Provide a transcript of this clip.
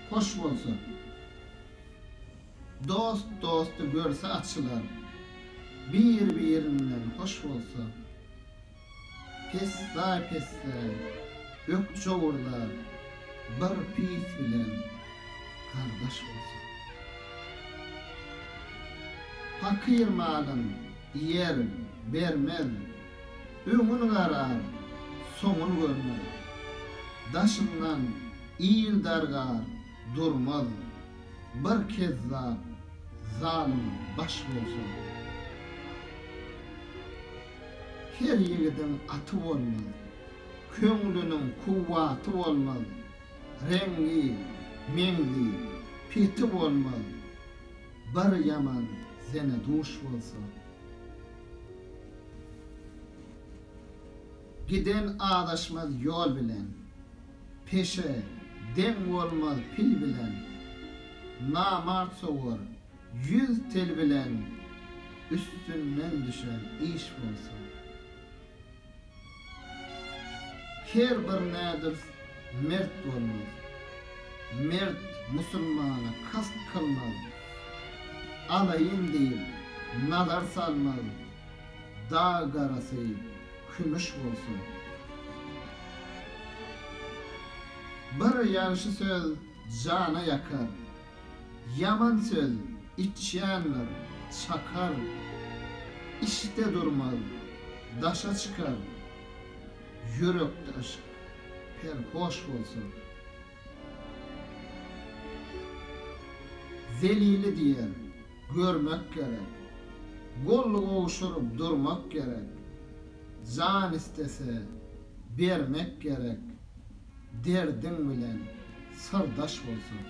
hoş bolsa. Dost dostu görse açılar, bir-birinden hoş bolsa. Pessa ökçoğurlar, bir pis bilen kardeş bolsa. Fakir malın yer bermez, öňün garar, soňun görmez. Daşından iyil dargar durmaz, bir kezzap zalim baş bolsa. Her ýigidin aty bolmaz, köňlüniň kuwwaty bolmaz, rengi, meňli, piti bolmaz, bir yaman zene duş bolsa. Giden adaşmaz yol bilen, peşe dem bolmaz pil bilen, namart sowar yüz tel bilen, üstünden düşen iş bolsa. Her bir nädir mert bolmaz, mert musulmana kast kılmaz, alayın deyip nazar salmaz, dağ garası kümüş bolsun. Bir ýaşy söz jana yakar, yaman söz içýänler çakar, işte durmaz, daşa çıkar, yürekde aşk perhoş bolsun. Zelili diýer, görmek gerek, gollu gowuşurup durmak gerek, can istese bermek gerek, derdin bilen sırdaş bolsun.